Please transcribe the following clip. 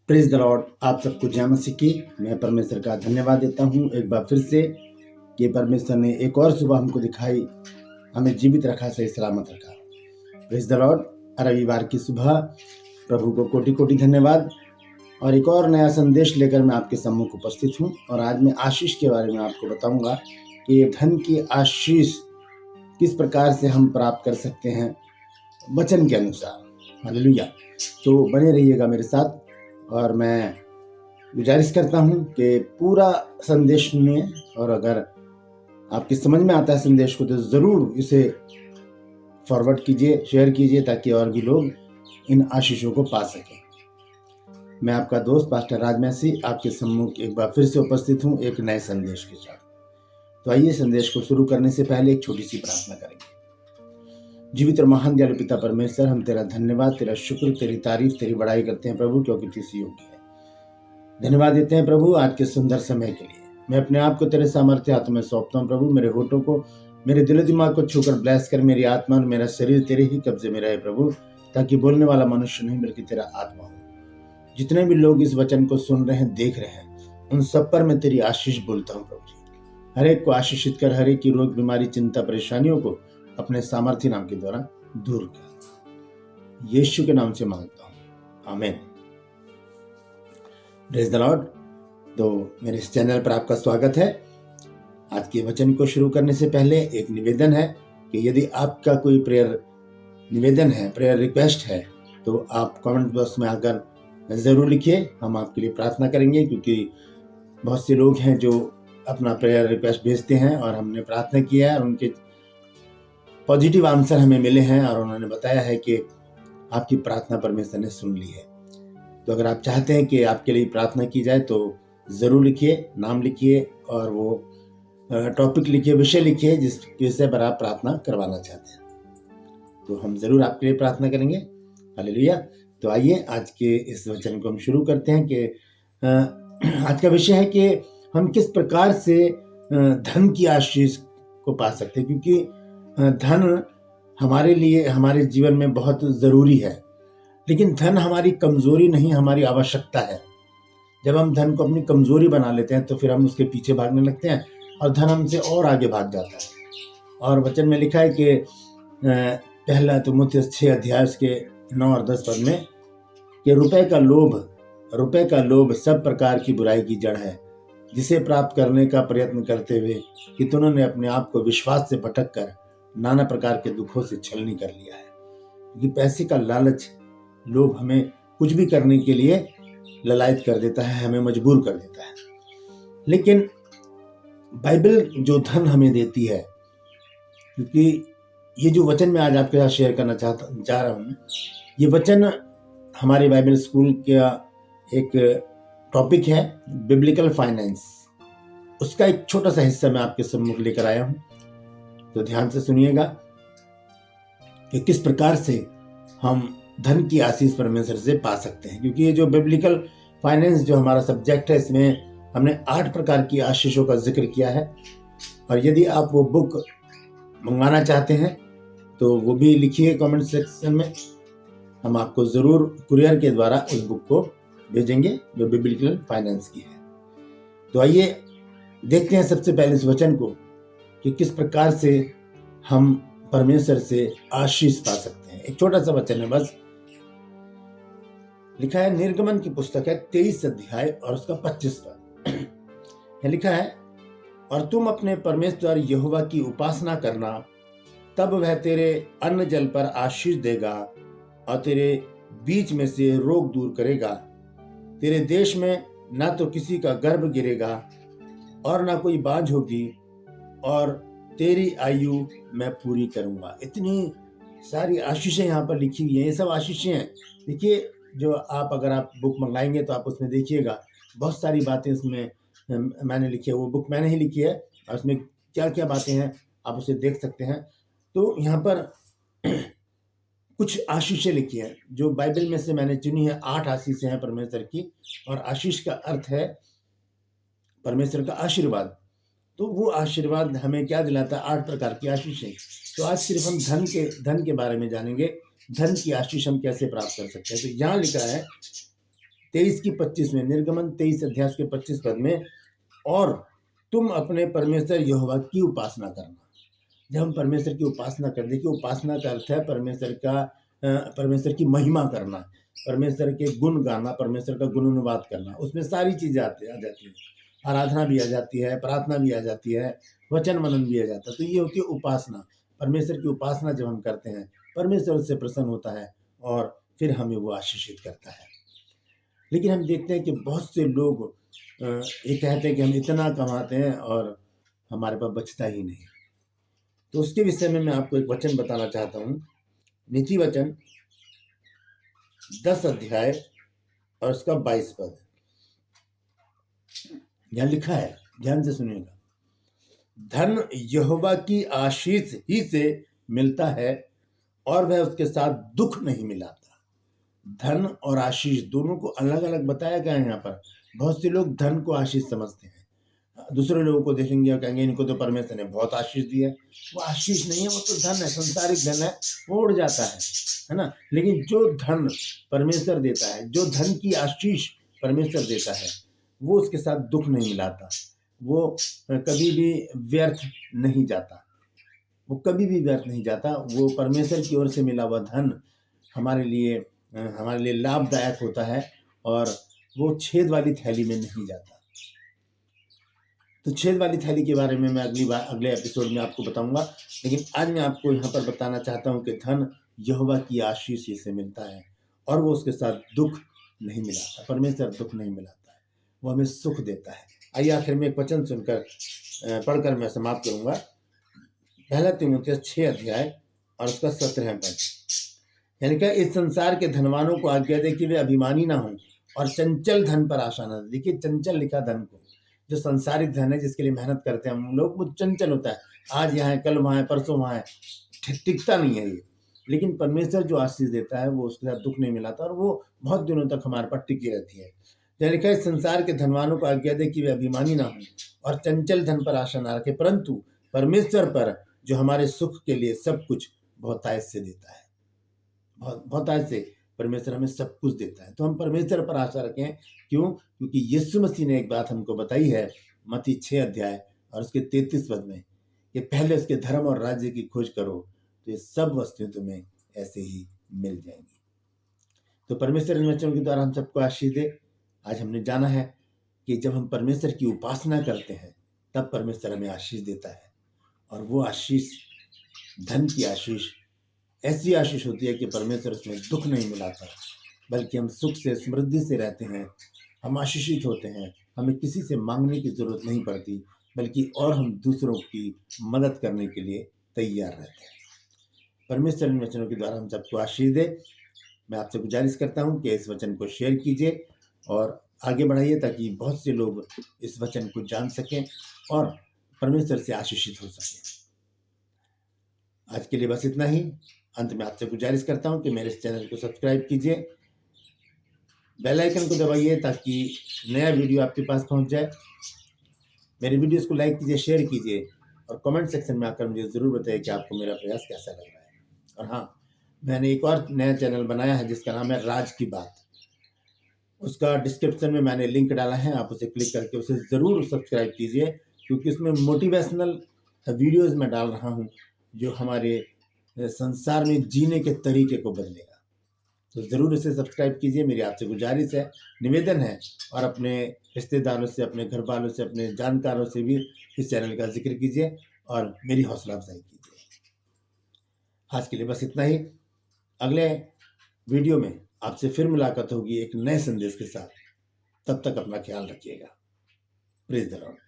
Praise the Lord. आप सबको जय मसीह की। मैं परमेश्वर का धन्यवाद देता हूँ एक बार फिर से कि परमेश्वर ने एक और सुबह हमको दिखाई, हमें जीवित रखा, सही सलामत रखा। Praise the Lord. रविवार की सुबह प्रभु को कोटि कोटि धन्यवाद। और एक और नया संदेश लेकर मैं आपके सम्मुख उपस्थित हूँ। और आज मैं आशीष के बारे में आपको बताऊंगा कि धन की आशीष किस प्रकार से हम प्राप्त कर सकते हैं वचन के अनुसार। हालेलुया। तो बने रहिएगा मेरे साथ। और मैं गुजारिश करता हूं कि पूरा संदेश सुनिए, और अगर आपकी समझ में आता है संदेश को तो ज़रूर इसे फॉरवर्ड कीजिए, शेयर कीजिए, ताकि और भी लोग इन आशीषों को पा सकें। मैं आपका दोस्त पास्टर राजमैसी आपके सम्मुख एक बार फिर से उपस्थित हूं एक नए संदेश के साथ। तो आइए संदेश को शुरू करने से पहले एक छोटी सी प्रार्थना करेंगे। जीवित और महान दयालु पिता परमेश्वर, हम तेरा धन्यवाद, तेरा शुक्र, तेरी तारीफ, तेरी बड़ाई करते हैं प्रभु, क्योंकि तू योग्य है। धन्यवाद देते हैं प्रभु आज के सुंदर समय के लिए। मैं अपने आप को तेरे सामर्थ्य हाथों में सौंपता हूँ प्रभु। मेरे होठों को, मेरे दिल दिमाग को छूकर ब्लेस कर। मेरी आत्मा और मेरा शरीर तेरे ही कब्जे में रहे प्रभु, ताकि बोलने वाला मनुष्य नहीं बल्कि तेरा आत्मा हो। जितने भी लोग इस वचन को सुन रहे हैं, देख रहे हैं, उन सब पर मैं तेरी आशीष बोलता हूँ प्रभु जी। हर एक को आशीषित कर, हर एक की रोग बीमारी चिंता परेशानियों को अपने सामर्थ्य नाम के द्वारा दूर कर। यीशु के नाम से मांगता हूँ, आमीन। Praise the Lord. तो मेरे इस चैनल पर आपका स्वागत है। आज के वचन को शुरू करने से पहले एक निवेदन है कि यदि आपका कोई प्रेयर निवेदन है, प्रेयर रिक्वेस्ट है, तो आप कमेंट बॉक्स में आकर ज़रूर लिखिए। हम आपके लिए प्रार्थना करेंगे, क्योंकि बहुत से लोग हैं जो अपना प्रेयर रिक्वेस्ट भेजते हैं और हमने प्रार्थना किया है और उनके पॉजिटिव आंसर हमें मिले हैं, और उन्होंने बताया है कि आपकी प्रार्थना परमेश्वर ने सुन ली है। तो अगर आप चाहते हैं कि आपके लिए प्रार्थना की जाए तो ज़रूर लिखिए, नाम लिखिए और वो टॉपिक लिखिए, विषय लिखिए जिस विषय पर आप प्रार्थना करवाना चाहते हैं, तो हम ज़रूर आपके लिए प्रार्थना करेंगे। हालेलुया। तो आइए आज के इस वचन को हम शुरू करते हैं कि आज का विषय है कि हम किस प्रकार से धन की आशीष को पा सकते हैं, क्योंकि धन हमारे लिए, हमारे जीवन में बहुत ज़रूरी है। लेकिन धन हमारी कमज़ोरी नहीं, हमारी आवश्यकता है। जब हम धन को अपनी कमज़ोरी बना लेते हैं तो फिर हम उसके पीछे भागने लगते हैं और धन हमसे और आगे भाग जाता है। और वचन में लिखा है कि पहला तीमुथियुस 6 अध्याय के 9 और 10 पद में कि रुपए का लोभ सब प्रकार की बुराई की जड़ है, जिसे प्राप्त करने का प्रयत्न करते हुए कि तुमने अपने आप को विश्वास से भटक कर नाना प्रकार के दुखों से छलनी कर लिया है। क्योंकि पैसे का लालच, लोभ हमें कुछ भी करने के लिए ललायत कर देता है, हमें मजबूर कर देता है। लेकिन बाइबल जो धन हमें देती है, क्योंकि ये जो वचन मैं आज आपके साथ शेयर करना चाह रहा हूँ, ये वचन हमारे बाइबल स्कूल का एक टॉपिक है, बिब्लिकल फाइनेंस। उसका एक छोटा सा हिस्सा मैं आपके सम्मुख लेकर आया हूँ। तो ध्यान से सुनिएगा कि किस प्रकार से हम धन की आशीष परमेश्वर से पा सकते हैं। क्योंकि ये जो बिब्लिकल फाइनेंस जो हमारा सब्जेक्ट है, इसमें हमने 8 प्रकार की आशीषों का जिक्र किया है। और यदि आप वो बुक मंगवाना चाहते हैं तो वो भी लिखिए कमेंट सेक्शन में, हम आपको ज़रूर कुरियर के द्वारा उस बुक को भेजेंगे जो बिब्लिकल फाइनेंस की है। तो आइए देखते हैं सबसे पहले इस वचन को कि किस प्रकार से हम परमेश्वर से आशीष पा सकते हैं। एक छोटा सा वचन है बस, लिखा है निर्गमन की पुस्तक है 23 अध्याय और उसका 25 पद। लिखा है, और तुम अपने परमेश्वर यहोवा की उपासना करना, तब वह तेरे अन्न जल पर आशीष देगा और तेरे बीच में से रोग दूर करेगा। तेरे देश में ना तो किसी का गर्भ गिरेगा और ना कोई बाझ होगी, और तेरी आयु मैं पूरी करूंगा। इतनी सारी आशीषें यहाँ पर लिखी हुई हैं। ये सब आशीषें हैं। देखिए, जो आप अगर आप बुक मंगाएंगे तो आप उसमें देखिएगा, बहुत सारी बातें उसमें मैंने लिखी है। वो बुक मैंने ही लिखी है और उसमें क्या क्या बातें हैं आप उसे देख सकते हैं। तो यहाँ पर कुछ आशीषें लिखी हैं जो बाइबल में से मैंने चुनी है। 8 आशीषें हैं परमेश्वर की, और आशीष का अर्थ है परमेश्वर का आशीर्वाद। तो वो आशीर्वाद हमें क्या दिलाता है? 8 प्रकार की आशीषें। तो आज सिर्फ हम धन के बारे में जानेंगे, धन की आशीष हम कैसे प्राप्त कर सकते हैं। तो यहाँ लिखा है 23 की 25 में, निर्गमन 23 अध्याय के 25 पद में, और तुम अपने परमेश्वर यहोवा की उपासना करना। जब हम परमेश्वर की उपासना कर, देखिए उपासना का अर्थ है परमेश्वर की महिमा करना, परमेश्वर के गुण गाना, परमेश्वर का गुण अनुवाद करना। उसमें सारी चीजें आ जाती हैं, आराधना भी आ जाती है, प्रार्थना भी आ जाती है, वचन मनन भी आ जाता है। तो ये होती है उपासना। परमेश्वर की उपासना जब हम करते हैं, परमेश्वर उससे प्रसन्न होता है और फिर हमें वो आशीषित करता है। लेकिन हम देखते हैं कि बहुत से लोग ये कहते हैं कि हम इतना कमाते हैं और हमारे पास बचता ही नहीं। तो उसके विषय में मैं आपको एक वचन बताना चाहता हूँ। नीति वचन 10 अध्याय और उसका 22 पद, यहाँ लिखा है, ध्यान से सुनिएगा। धन यहोवा की आशीष ही से मिलता है और वह उसके साथ दुख नहीं मिलाता। धन और आशीष दोनों को अलग अलग बताया गया है यहाँ पर। बहुत से लोग धन को आशीष समझते हैं, दूसरे लोगों को देखेंगे और कहेंगे इनको तो परमेश्वर ने बहुत आशीष दी है। वो आशीष नहीं है, वो तो धन है, संसारिक धन है, वो उड़ जाता है ना। लेकिन जो धन परमेश्वर देता है, जो धन की आशीष परमेश्वर देता है, वो उसके साथ दुख नहीं मिलाता, वो कभी भी व्यर्थ नहीं जाता, वो कभी भी व्यर्थ नहीं जाता। वो परमेश्वर की ओर से मिला हुआ धन हमारे लिए लाभदायक होता है और वो छेद वाली थैली में नहीं जाता। तो छेद वाली थैली के बारे में मैं अगले एपिसोड में आपको बताऊंगा। लेकिन आज मैं आपको यहाँ पर बताना चाहता हूँ कि धन यहोवा की आशीष से मिलता है और वो उसके साथ दुख नहीं मिलाता। परमेश्वर दुख नहीं मिलाता है, वो हमें सुख देता है। आइए आखिर में एक वचन सुनकर पढ़कर मैं समाप्त करूंगा। पहला तीमुथियुस 6 अध्याय और उसका 17 पद, यानी कि इस संसार के धनवानों को आज्ञा दे कि वे अभिमानी ना हों और चंचल धन पर आशा न। देखिए चंचल लिखा धन को, जो संसारिक धन है जिसके लिए मेहनत करते हैं हम लोग, वो चंचल होता है, आज यहाँ है, कल वहाँ है, परसों वहाँ है, टिकता नहीं है ये। लेकिन परमेश्वर जो आशीष देता है वो उसके साथ दुख नहीं मिलाता और वो बहुत दिनों तक हमारे पास टिकी रहती है। जहाँ लिखा है संसार के धनवानों को आज्ञा दे कि वे अभिमानी ना हों और चंचल धन पर आशा ना रखे, परंतु परमेश्वर पर जो हमारे सुख के लिए सब कुछ बहुतायत से देता है। बहुतायत से परमेश्वर हमें सब कुछ देता है। तो हम परमेश्वर पर आशा रखें। क्यों? क्योंकि यीशु मसीह ने एक बात हमको बताई है, मत्ती 6 अध्याय और उसके 33 पद में, कि पहले उसके धर्म और राज्य की खोज करो तो ये सब वस्तुएं तुम्हें ऐसे ही मिल जाएंगी। तो परमेश्वर इन वचनों के द्वारा हम सबको आशीष दे। आज हमने जाना है कि जब हम परमेश्वर की उपासना करते हैं तब परमेश्वर हमें आशीष देता है, और वो आशीष, धन की आशीष, ऐसी आशीष होती है कि परमेश्वर उसमें दुख नहीं मिलाता, बल्कि हम सुख से, समृद्धि से रहते हैं, हम आशीषित होते हैं, हमें किसी से मांगने की जरूरत नहीं पड़ती, बल्कि और हम दूसरों की मदद करने के लिए तैयार रहते हैं। परमेश्वर इन वचनों के द्वारा हम सबको आशीष दे। मैं आपसे गुजारिश करता हूं कि इस वचन को शेयर कीजिए और आगे बढ़ाइए, ताकि बहुत से लोग इस वचन को जान सकें और परमेश्वर से आशीषित हो सकें। आज के लिए बस इतना ही। अंत में आपसे गुजारिश करता हूं कि मेरे इस चैनल को सब्सक्राइब कीजिए, बेल आइकन को दबाइए ताकि नया वीडियो आपके पास पहुंच जाए। मेरे वीडियोस को लाइक कीजिए, शेयर कीजिए और कमेंट सेक्शन में आकर मुझे ज़रूर बताइए कि आपको मेरा प्रयास कैसा लग रहा है। और हाँ, मैंने एक और नया चैनल बनाया है जिसका नाम है राज की बात। उसका डिस्क्रिप्शन में मैंने लिंक डाला है, आप उसे क्लिक करके उसे ज़रूर सब्सक्राइब कीजिए, क्योंकि उसमें मोटिवेशनल वीडियोज़ मैं डाल रहा हूँ जो हमारे संसार में जीने के तरीके को बदलेगा। तो ज़रूर इसे सब्सक्राइब कीजिए। मेरी आपसे गुजारिश है, निवेदन है, और अपने रिश्तेदारों से, अपने घर वालों से, अपने जानकारों से भी इस चैनल का जिक्र कीजिए और मेरी हौसला अफजाई कीजिए। आज के लिए बस इतना ही। अगले वीडियो में आपसे फिर मुलाकात होगी एक नए संदेश के साथ। तब तक अपना ख्याल रखिएगा। Praise the Lord.